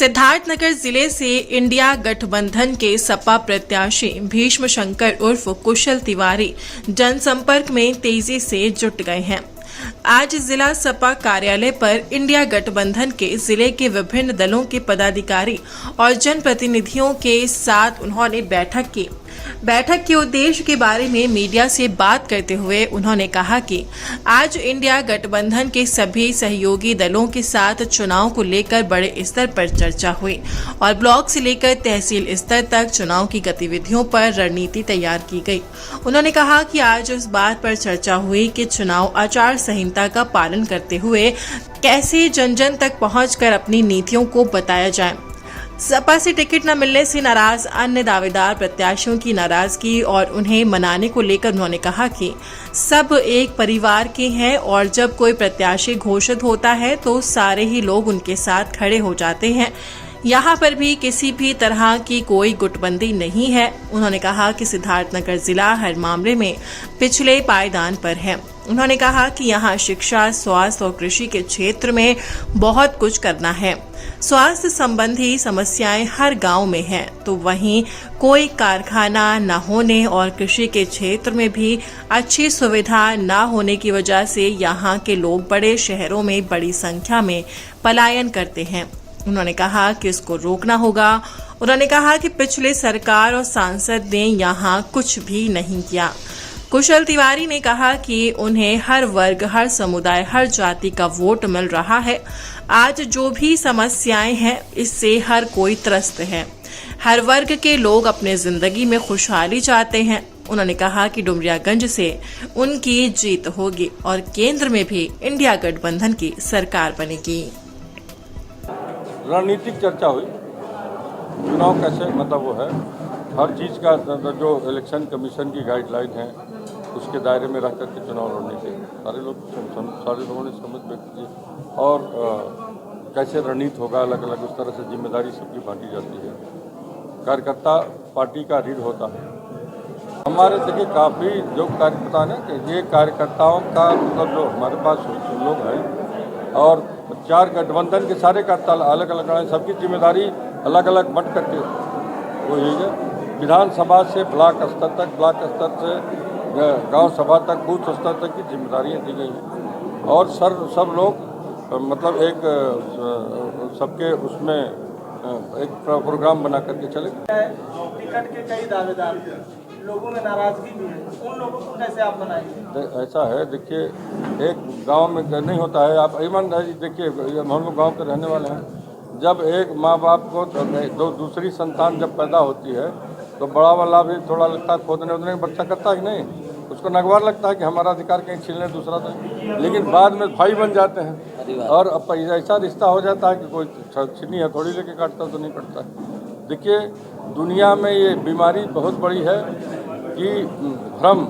सिद्धार्थनगर जिले से इंडिया गठबंधन के सपा प्रत्याशी भीष्म शंकर उर्फ कुशल तिवारी जनसंपर्क में तेजी से जुट गए हैं। आज जिला सपा कार्यालय पर इंडिया गठबंधन के जिले के विभिन्न दलों के पदाधिकारी और जनप्रतिनिधियों के साथ उन्होंने बैठक के उद्देश्य के बारे में मीडिया से बात करते हुए उन्होंने कहा कि आज इंडिया गठबंधन के सभी सहयोगी दलों के साथ चुनाव को लेकर बड़े स्तर पर चर्चा हुई और ब्लॉक से लेकर तहसील स्तर तक चुनाव की गतिविधियों पर रणनीति तैयार की गई। उन्होंने कहा कि आज इस बात पर चर्चा हुई कि चुनाव आचार संहिता का पालन करते हुए कैसे जन जन तक पहुंचकर अपनी नीतियों को बताया जाए। सपा से टिकट न मिलने से नाराज अन्य दावेदार प्रत्याशियों की नाराजगी और उन्हें मनाने को लेकर उन्होंने कहा कि सब एक परिवार के हैं और जब कोई प्रत्याशी घोषित होता है तो सारे ही लोग उनके साथ खड़े हो जाते हैं। यहाँ पर भी किसी भी तरह की कोई गुटबंदी नहीं है। उन्होंने कहा कि सिद्धार्थनगर जिला हर मामले में पिछले पायदान पर है। उन्होंने कहा कि यहाँ शिक्षा, स्वास्थ्य और कृषि के क्षेत्र में बहुत कुछ करना है। स्वास्थ्य संबंधी समस्याएं हर गांव में हैं, तो वहीं कोई कारखाना न होने और कृषि के क्षेत्र में भी अच्छी सुविधा न होने की वजह से यहाँ के लोग बड़े शहरों में बड़ी संख्या में पलायन करते हैं। उन्होंने कहा कि इसको रोकना होगा। उन्होंने कहा कि पिछले सरकार और सांसद ने यहाँ कुछ भी नहीं किया। कुशल तिवारी ने कहा कि उन्हें हर वर्ग, हर समुदाय, हर जाति का वोट मिल रहा है। आज जो भी समस्याएं हैं इससे हर कोई त्रस्त है। हर वर्ग के लोग अपने जिंदगी में खुशहाली चाहते हैं। उन्होंने कहा कि डुमरियागंज से उनकी जीत होगी और केंद्र में भी इंडिया गठबंधन की सरकार बनेगी। रणनीतिक चर्चा हुई, चुनाव कैसे वो है, हर चीज़ का जो इलेक्शन कमीशन की गाइडलाइन है उसके दायरे में रह करके चुनाव लड़ने के सारे लोगों ने समझ व्यक्त की और कैसे रणनीति होगा, अलग अलग उस तरह से जिम्मेदारी सबकी बांटी जाती है। कार्यकर्ता पार्टी का रीढ़ होता है। हमारे देखिए काफ़ी जो कार्यकर्ता है कि ये कार्यकर्ताओं का जो हमारे पास लोग हैं और चार गठबंधन के सारे कार्यकर्ता अलग अलग हैं, सबकी जिम्मेदारी अलग अलग बंट करके वो यही है। विधानसभा से ब्लॉक स्तर तक, ब्लॉक स्तर से गांव सभा तक, बूथ स्तर तक की जिम्मेदारियां दी गई हैं और सब लोग एक सबके उसमें एक प्रोग्राम बना करके चले। टिकट के कई दावेदार लोगों में नाराजगी भी है, उन लोगों को कैसे आप बनाएंगे? ऐसा है, देखिए एक गांव में नहीं होता है। आप ईमानदारी देखिए, हम लोग गांव के रहने वाले हैं। जब एक माँ बाप को दूसरी संतान जब पैदा होती है तो बड़ा वाला भी थोड़ा लगता है खोदने उदने का बच्चा करता है कि नहीं, उसको नगवार लगता है कि हमारा अधिकार कहीं छीनने दूसरा तो, लेकिन बाद में भाई बन जाते हैं और अब ऐसा रिश्ता हो जाता है कि कोई छीनी है थोड़ी लेके काटता तो नहीं पड़ता। देखिए दुनिया में ये बीमारी बहुत बड़ी है कि भ्रम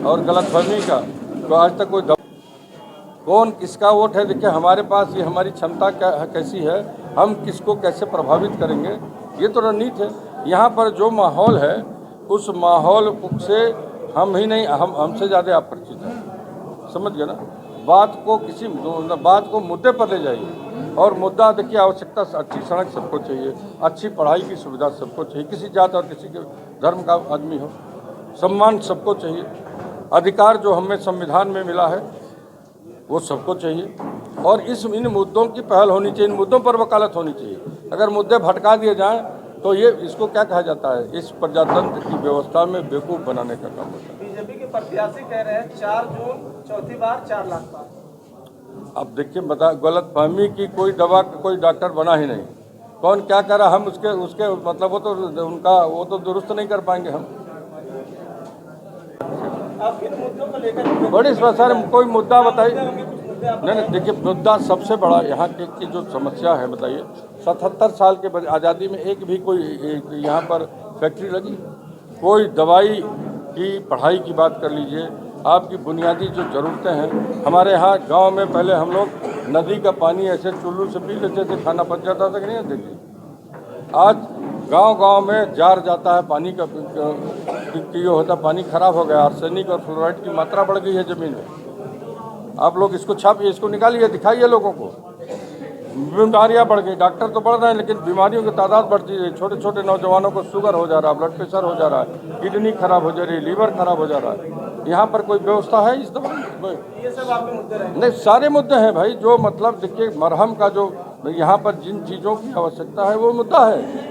और गलतफहमी का, तो आज तक कोई कौन किसका वोट है। देखिए हमारे पास ये हमारी क्षमता क्या कैसी है, हम किसको कैसे प्रभावित करेंगे, ये तो रणनीति है। यहाँ पर जो माहौल है उस माहौल से हम ही नहीं, हमसे ज़्यादा आप परिचित हैं, समझ गए ना। बात को मुद्दे पर ले जाइए और मुद्दा देखिए आवश्यकता अच्छी सड़क सबको चाहिए, अच्छी पढ़ाई की सुविधा सबको चाहिए, किसी जात और किसी के धर्म का आदमी हो, सम्मान सबको चाहिए, अधिकार जो हमें संविधान में मिला है वो सबको चाहिए और इन मुद्दों की पहल होनी चाहिए, इन मुद्दों पर वकालत होनी चाहिए। अगर मुद्दे भटका दिए जाएं तो ये इसको क्या कहा जाता है, इस प्रजातंत्र की व्यवस्था में बेवकूफ़ बनाने का काम होता है। बीजेपी के प्रत्याशी कह रहे हैं 4 जून चौथी बार 4 लाख पार। अब देखिए गलतफहमी की कोई दवा कोई डॉक्टर बना ही नहीं। कौन क्या कह रहा हम उसके वो तो दुरुस्त नहीं कर पाएंगे हम। आप इन मुद्दों को लेकर बड़ी सर कोई मुद्दा बताइए। नहीं, देखिए मुद्दा सबसे बड़ा यहाँ की जो समस्या है बताइए, 77 साल के आज़ादी में एक भी कोई यहाँ पर फैक्ट्री लगी, कोई दवाई की पढ़ाई की बात कर लीजिए, आपकी बुनियादी जो ज़रूरतें हैं। हमारे यहाँ गांव में पहले हम लोग नदी का पानी ऐसे चुल्लू से पी लेते थे, खाना पच जाता था कि नहीं। देखिए आज गांव में जार जाता है पानी का, ये होता पानी खराब हो गया, आर्सेनिक और फ्लोराइड की मात्रा बढ़ गई है ज़मीन में। आप लोग इसको छापिए, इसको निकालिए, दिखाइए लोगों को। बीमारियां बढ़ गई, डॉक्टर तो बढ़ रहे हैं लेकिन बीमारियों की तादाद बढ़ती है। छोटे छोटे नौजवानों को शुगर हो जा रहा है, ब्लड प्रेशर हो जा रहा है, किडनी खराब हो जा रही है, लीवर खराब हो जा रहा है। यहाँ पर कोई व्यवस्था है इस दवा? ये सब आपके मुद्दे रहे? नहीं, सारे मुद्दे हैं भाई। जो मतलब देखिए, मरहम का जो यहाँ पर जिन चीज़ों की आवश्यकता है वो मुद्दा है।